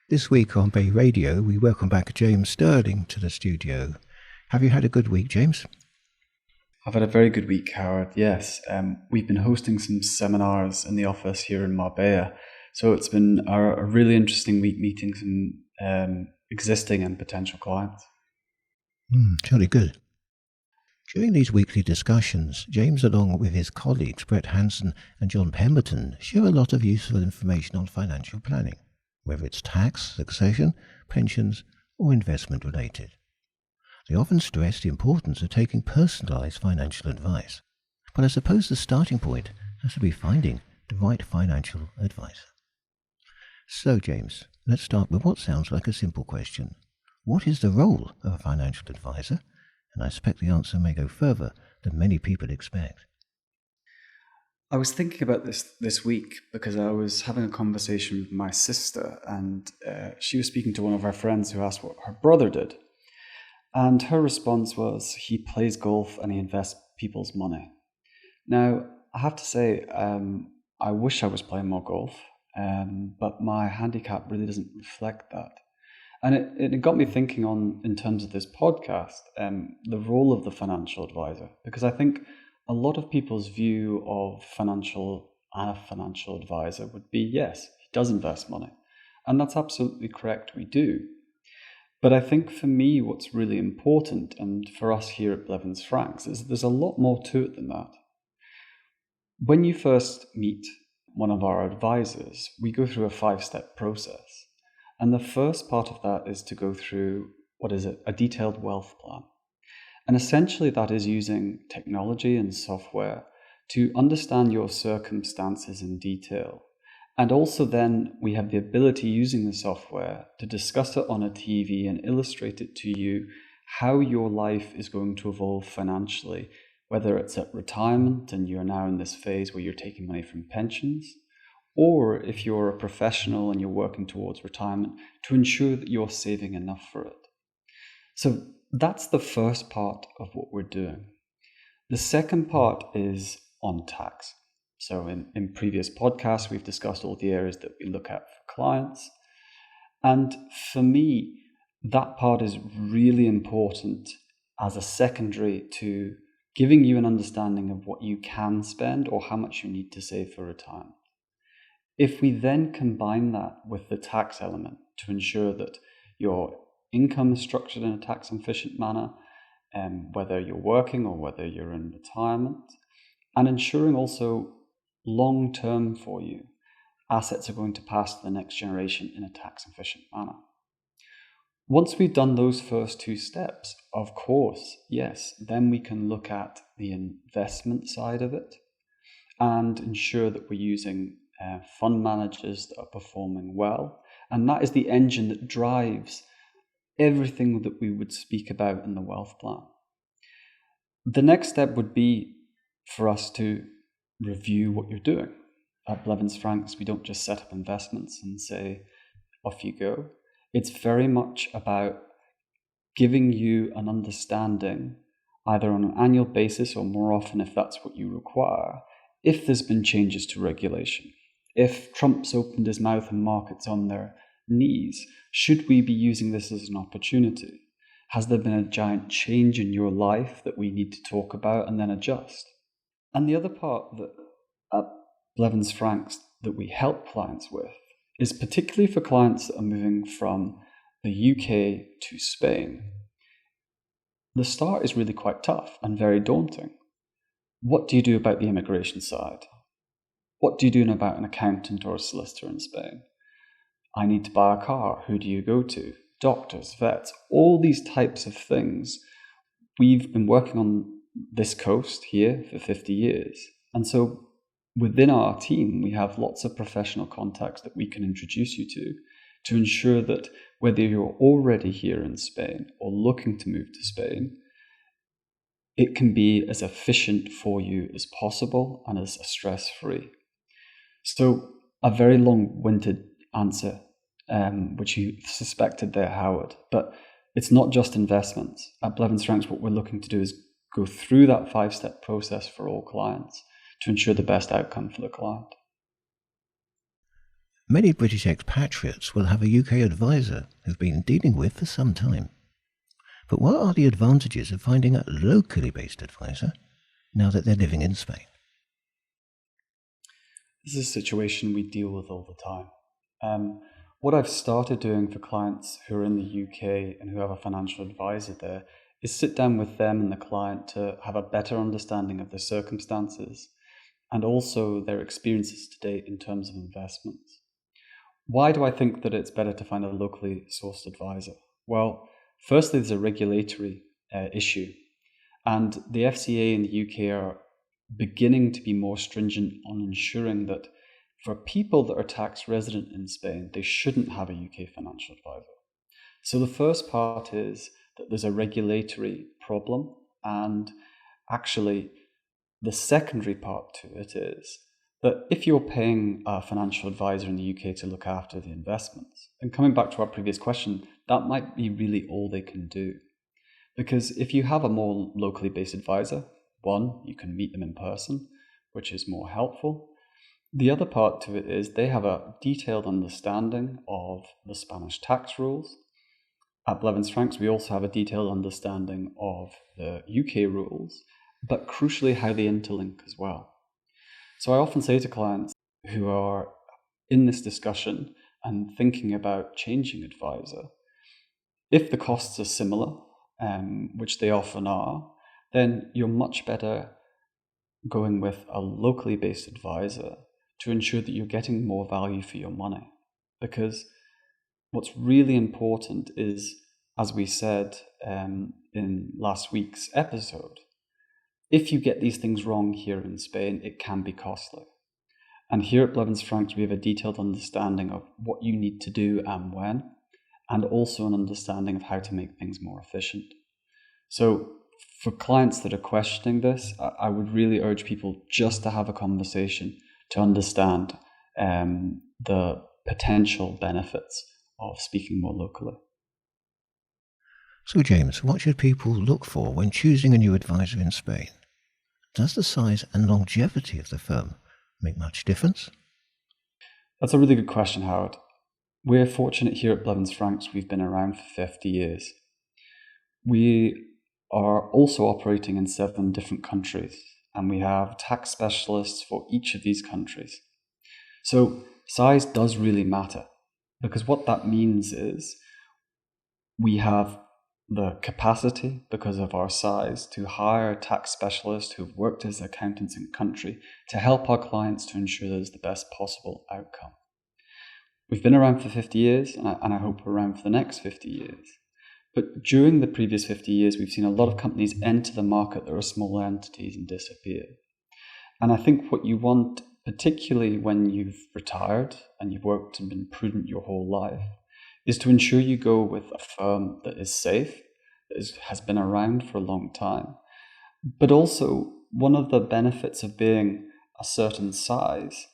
This week on Bay Radio, we welcome back James Stirling to the studio. Have you had a good week, James? I've had a very good week, Howard. Yes, we've been hosting some seminars in the office here in Marbella. So it's been a really interesting week meeting some existing and potential clients. Jolly good. During these weekly discussions, James, along with his colleagues Brett Hanson and John Pemberton, share a lot of useful information on financial planning, whether it's tax, succession, pensions, or investment related. They often stress the importance of taking personalised financial advice, but I suppose the starting point has to be finding the right financial advice. So, James, let's start with what sounds like a simple question. What is the role of a financial advisor? And I expect the answer may go further than many people expect. I was thinking about this week because I was having a conversation with my sister, and she was speaking to one of our friends who asked what her brother did. And her response was, he plays golf and he invests people's money. Now, I have to say, I wish I was playing more golf, but my handicap really doesn't reflect that. And it got me thinking in terms of this podcast, the role of the financial advisor, because I think a lot of people's view of a financial advisor would be, yes, he does invest money. And that's absolutely correct, we do. But I think for me, what's really important, and for us here at Blevins Franks, is there's a lot more to it than that. When you first meet one of our advisors, we go through a 5-step process. And the first part of that is to go through, a detailed wealth plan. And essentially that is using technology and software to understand your circumstances in detail. And also then we have the ability using the software to discuss it on a TV and illustrate it to you how your life is going to evolve financially, whether it's at retirement and you're now in this phase where you're taking money from pensions, or if you're a professional and you're working towards retirement, to ensure that you're saving enough for it. So that's the first part of what we're doing. The second part is on tax. So in previous podcasts, we've discussed all the areas that we look at for clients. And for me, that part is really important as a secondary to giving you an understanding of what you can spend or how much you need to save for retirement. If we then combine that with the tax element to ensure that your income is structured in a tax efficient manner, whether you're working or whether you're in retirement, and ensuring also long-term for you, assets are going to pass to the next generation in a tax efficient manner. Once we've done those first two steps, of course, yes, then we can look at the investment side of it and ensure that we're using fund managers that are performing well. And that is the engine that drives everything that we would speak about in the wealth plan. The next step would be for us to review what you're doing. At Blevins Franks, we don't just set up investments and say, off you go. It's very much about giving you an understanding, either on an annual basis or more often if that's what you require, if there's been changes to regulation. If Trump's opened his mouth and markets on their knees, should we be using this as an opportunity? Has there been a giant change in your life that we need to talk about and then adjust? And the other part that at Blevins Franks that we help clients with is particularly for clients that are moving from the UK to Spain. The start is really quite tough and very daunting. What do you do about the immigration side? What do you do about an accountant or a solicitor in Spain? I need to buy a car. Who do you go to? Doctors, vets, all these types of things. We've been working on this coast here for 50 years. And so within our team, we have lots of professional contacts that we can introduce you to ensure that whether you're already here in Spain or looking to move to Spain, it can be as efficient for you as possible and as stress-free. So a very long-winded answer, which you suspected there, Howard, but it's not just investments. At Blevins Franks, what we're looking to do is go through that 5-step process for all clients to ensure the best outcome for the client. Many British expatriates will have a UK advisor who've been dealing with for some time. But what are the advantages of finding a locally based advisor now that they're living in Spain? This is a situation we deal with all the time. What I've started doing for clients who are in the UK and who have a financial advisor there is sit down with them and the client to have a better understanding of their circumstances and also their experiences to date in terms of investments. Why do I think that it's better to find a locally sourced advisor? Well, firstly, there's a regulatory issue, and the FCA in the UK are beginning to be more stringent on ensuring that for people that are tax resident in Spain, they shouldn't have a UK financial advisor. So the first part is that there's a regulatory problem, and actually the secondary part to it is that if you're paying a financial advisor in the UK to look after the investments, and coming back to our previous question, that might be really all they can do. Because if you have a more locally based advisor, one, you can meet them in person, which is more helpful. The other part to it is they have a detailed understanding of the Spanish tax rules. At Blevins Franks, we also have a detailed understanding of the UK rules, but crucially how they interlink as well. So I often say to clients who are in this discussion and thinking about changing advisor, if the costs are similar, which they often are, then you're much better going with a locally based advisor to ensure that you're getting more value for your money. Because what's really important is, as we said in last week's episode, if you get these things wrong here in Spain, it can be costly. And here at Blevins Franks, we have a detailed understanding of what you need to do and when, and also an understanding of how to make things more efficient. So for clients that are questioning this, I would really urge people just to have a conversation to understand the potential benefits of speaking more locally. So, James, what should people look for when choosing a new advisor in Spain? Does the size and longevity of the firm make much difference? That's a really good question, Howard. We're fortunate here at Blevins Franks. We've been around for 50 years. We are also operating in 7 different countries, and we have tax specialists for each of these countries. So size does really matter, because what that means is we have the capacity, because of our size, to hire tax specialists who've worked as accountants in country to help our clients to ensure there's the best possible outcome. We've been around for 50 years, and I hope we're around for the next 50 years. But during the previous 50 years, we've seen a lot of companies enter the market that are small entities and disappear. And I think what you want, particularly when you've retired and you've worked and been prudent your whole life, is to ensure you go with a firm that is safe, that has been around for a long time. But also, one of the benefits of being a certain size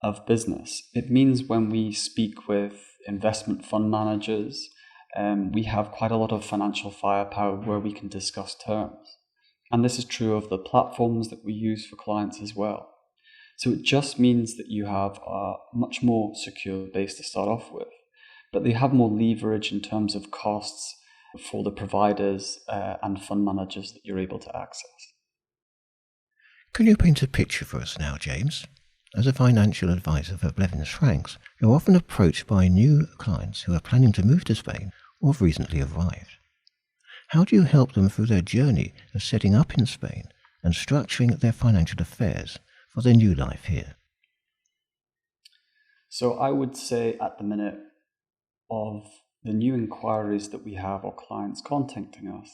of business, it means when we speak with investment fund managers, we have quite a lot of financial firepower where we can discuss terms. And this is true of the platforms that we use for clients as well. So it just means that you have a much more secure base to start off with, but they have more leverage in terms of costs for the providers and fund managers that you're able to access. Can you paint a picture for us now, James? As a financial advisor for Blevins Franks, you're often approached by new clients who are planning to move to Spain or have recently arrived. How do you help them through their journey of setting up in Spain and structuring their financial affairs for their new life here? So I would say at the minute, of the new inquiries that we have or clients contacting us,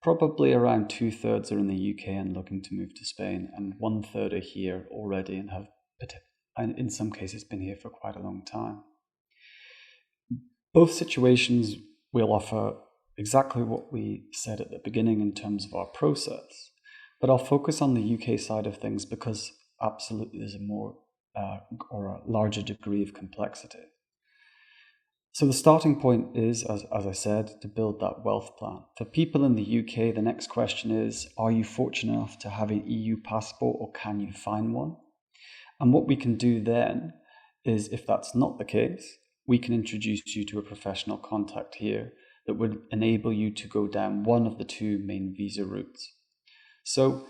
probably around 2/3 are in the UK and looking to move to Spain, and 1/3 are here already and have, in some cases, been here for quite a long time. Both situations will offer exactly what we said at the beginning in terms of our process, but I'll focus on the UK side of things because absolutely there's a more or a larger degree of complexity. So the starting point is, as I said, to build that wealth plan. For people in the UK, the next question is, are you fortunate enough to have an EU passport or can you find one? And what we can do then is if that's not the case, we can introduce you to a professional contact here that would enable you to go down one of the two main visa routes. So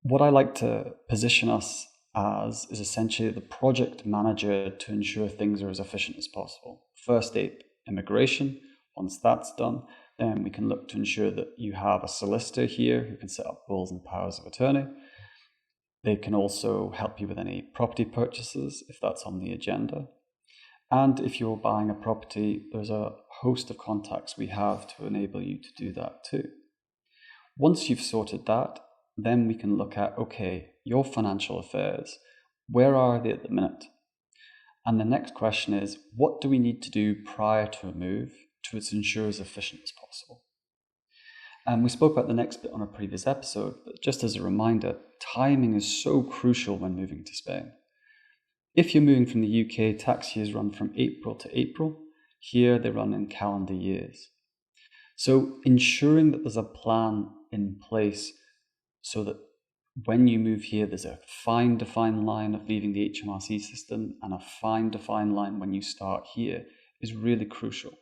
what I like to position us as is essentially the project manager to ensure things are as efficient as possible. First aid, immigration. Once that's done, then we can look to ensure that you have a solicitor here who can set up wills and powers of attorney. They can also help you with any property purchases if that's on the agenda. And if you're buying a property, there's a host of contacts we have to enable you to do that too. Once you've sorted that, then we can look at, okay, your financial affairs, where are they at the minute? And the next question is, what do we need to do prior to a move to ensure as efficient as possible? And we spoke about the next bit on a previous episode, but just as a reminder, timing is so crucial when moving to Spain. If you're moving from the UK, tax years run from April to April. Here they run in calendar years. So ensuring that there's a plan in place so that when you move here, there's a fine defined line of leaving the HMRC system and a fine defined line when you start here is really crucial.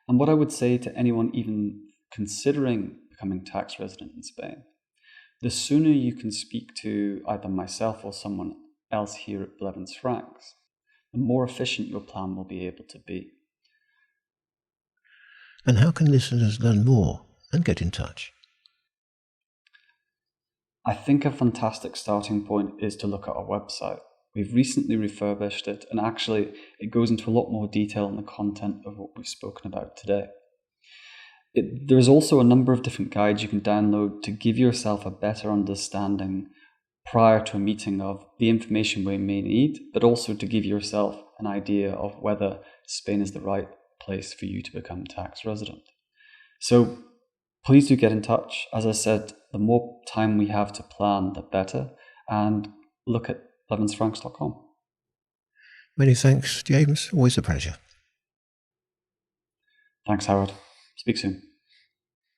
And what I would say to anyone even considering becoming tax resident in Spain, the sooner you can speak to either myself or someone else here at Blevins Franks, the more efficient your plan will be able to be. And how can listeners learn more and get in touch? I think a fantastic starting point is to look at our website. We've recently refurbished it, and actually it goes into a lot more detail on the content of what we've spoken about today. There's also a number of different guides you can download to give yourself a better understanding prior to a meeting of the information we may need, but also to give yourself an idea of whether Spain is the right place for you to become tax resident. So please do get in touch. As I said, the more time we have to plan, the better. And look at blevinsfranks.com. Many thanks, James. Always a pleasure. Thanks, Howard. Speak soon.